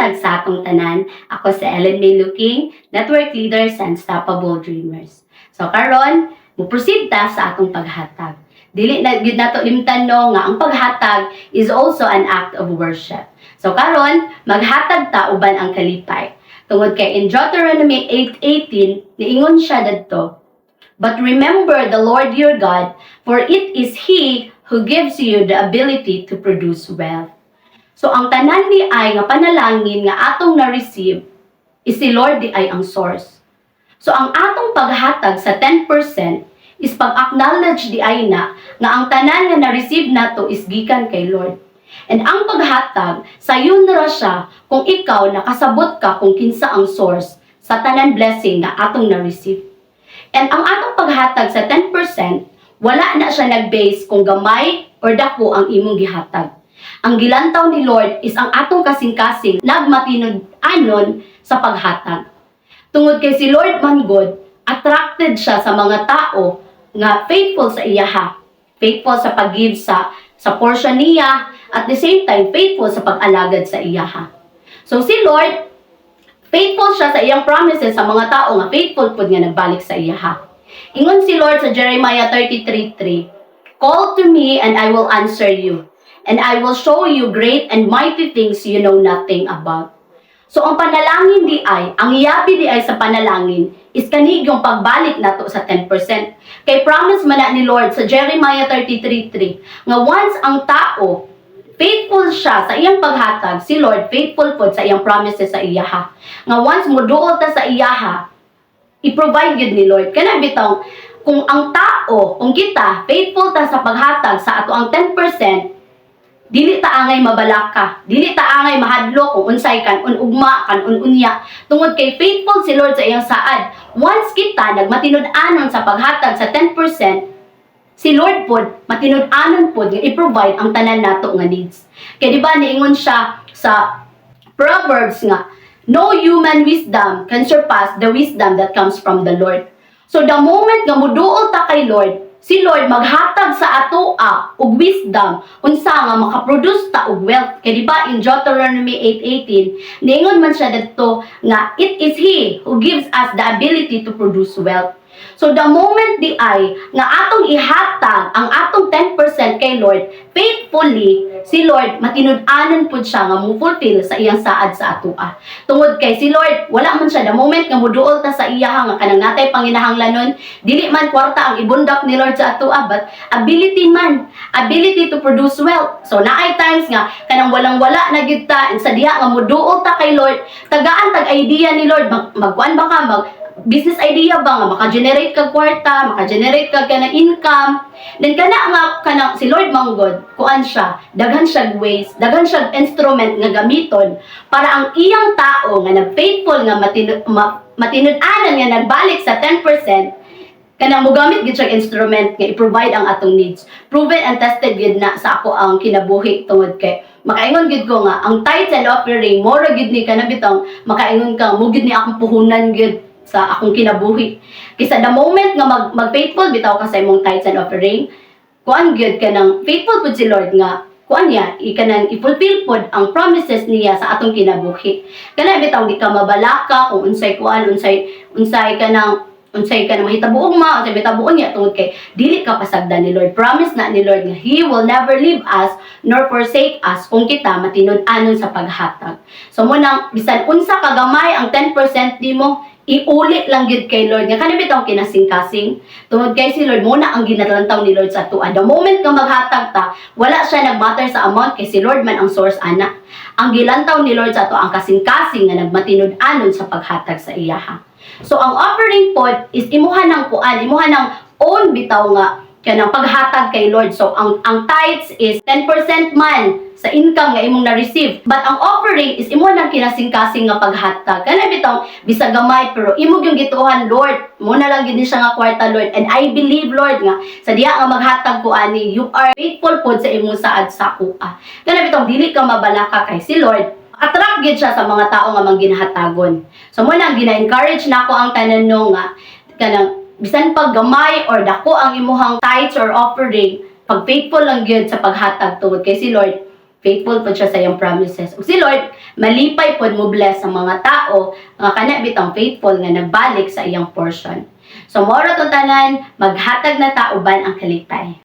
buntag sa atong tanan. Ako si Ellen May Looking, Network Leader sa Unstoppable Dreamers. So karon, muproceed ta sa atong paghatag. Dili na gyud nato limtan no nga ang paghatag is also an act of worship. So karon, maghatag ta uban ang kalipay. Tungod kay in Deuteronomy 8:18, niingon siya dadto, "But remember the Lord your God, for it is He who gives you the ability to produce wealth." So ang tanan di ay nga panalangin nga atong na-receive is si Lord di ay ang source. So ang atong paghatag sa 10% is pag-acknowledge di ay na nga ang tanan nga na-receive nato is gikan kay Lord. And ang paghatag sayon ra siya kung ikaw nakasabot ka kung kinsa ang source sa tanan blessing na atong na-receive. And ang atong paghatag sa 10%, wala na siya nag-base kung gamay or dako ang imong gihatag. Ang gilantaw ni Lord is ang atong kasing-kasing nagmatinud-anon sa paghatag. Tungod kay si Lord man God, attracted siya sa mga tao nga faithful sa iyaha. Faithful sa pag-give sa portion niya, at the same time, faithful sa pag-alagad sa iyaha. So si Lord, faithful siya sa iyang promises sa mga tao nga faithful pud nga nagbalik sa iyaha. Ingon si Lord sa Jeremiah 33:3, "Call to me and I will answer you, and I will show you great and mighty things you know nothing about." So ang panalangin di ay, ang yabi di ay sa panalangin is kanig yung pagbalik nato sa 10%. Kay promise man na ni Lord sa Jeremiah 33:3 nga once ang tao faithful siya sa iyang paghatag, si Lord faithful po sa iyang promises sa iyaha. Nga once moduol ta sa iyaha, i-provide yun ni Lord. Kana bitaw, kung ang tao, kung kita, faithful ta sa paghatag sa ato ang 10%, dili ta angay mabalaka, dili ta angay mahadlok kung unsay kan unugma kan ununya. Tungod kay faithful si Lord sa iyang saad. Once kita nagmatinud-anon sa paghatag sa 10%, si Lord pod matinud-anon pod nga i-provide ang tanan nato nga needs. Kay di ba niingon siya sa Proverbs nga, "No human wisdom can surpass the wisdom that comes from the Lord." So the moment nga moduol ta kay Lord, si Lord maghatag sa atoa og wisdom unsa nga makaproduce ta og wealth. Kay di ba in Deuteronomy 8:18 niingon man siya didto nga it is He who gives us the ability to produce wealth. So the moment di ay nga atong ihatag ang atong 10% kay Lord, faithfully si Lord matinud-anon pud siya nga mo-fulfill sa iyang saad sa atoa. Tungod kay si Lord wala man siya the moment nga moduol ta sa iyaha nga kanang natay panginahanglanon, dili man kwarta ang ibundak ni Lord sa atoa, but ability man, ability to produce wealth. So naay times nga kanang walang-wala na gyud ta, and sa diha nga moduol ta kay Lord, tagaan tag idea ni Lord, magkuan ba ka business idea ba nga maka-generate kag kwarta, maka-generate kag kanang income. Then kanang si Lord manggod, kuan siya, daghan siya ways, daghan siya instrument nga gamiton para ang iyang tao nga nag-faithful nga matinud-anon nga nagbalik sa 10%, kanang mogamit gid siya instrument nga i-provide ang atong needs. Proven and tested gid na sa ako ang kinabuhi tungod kay makaingon gid ko nga ang tithes and offering mora gid ni kanabitang makaingon ka mo gid ni akong puhunan gid sa akong kinabuhi. Kaysa the moment nga mag-faithful bitaw ka sa imong tithes and offering, kuan gyud kanang faithful pud si Lord nga kuan niya ikanang i-fulfill pod ang promises niya sa atong kinabuhi. Kana bitaw di ka mabalaka kung unsay kuan, unsay kanang mahitabuong unsay mahitabuon niya tungod kay dili ka pasagdan ni Lord. Promise na ni Lord nga He will never leave us nor forsake us kung kita matinud-anon sa paghatag. So mo nang bisan unsa kagamay ang 10% nimo, iulit lang gid kay Lord nga kanang bitaw kinasing-kasing. Tungod kay si Lord muna ang ginalantaw ni Lord sa atoa. The moment nga maghatag ta, wala siya nagmatter sa amount kay si Lord man ang source ana. Ang gilantaw ni Lord sa atoa ang kasing-kasing nga nagmatinud-anon sa paghatag sa iyaha. So ang offering pod is imuha ng kuan, imuha ng own bitaw nga kanang paghatag kay Lord. So ang tithes is 10% man sa income nga imong na-receive. But ang offering is imo nang kinasing-kasing nga paghatag. Kana bitaw bisag gamay pero imo gyud gituhan Lord. Mo na lang gid siya nga kwarta Lord. And I believe Lord nga sa diha nga maghatag ko ani, you are faithful pod sa imong saad sa kuha. Kana bitaw dili ka mabalaka kay si Lord. Attract gid siya sa mga tao nga mangginahatagon. So mo nang gina-encourage nako ang tanan no nga kanang bisan pag gamay or dako ang imuhang tithes or offering, pag faithful lang gyud sa paghatag tungod kay si Lord faithful po siya sa iyang promises. Ug si Lord, malipay po mo bless sa mga tao nga kana bitang faithful nga nagbalik sa iyang portion. So moro to tanan, maghatag na ta uban ang kalipay.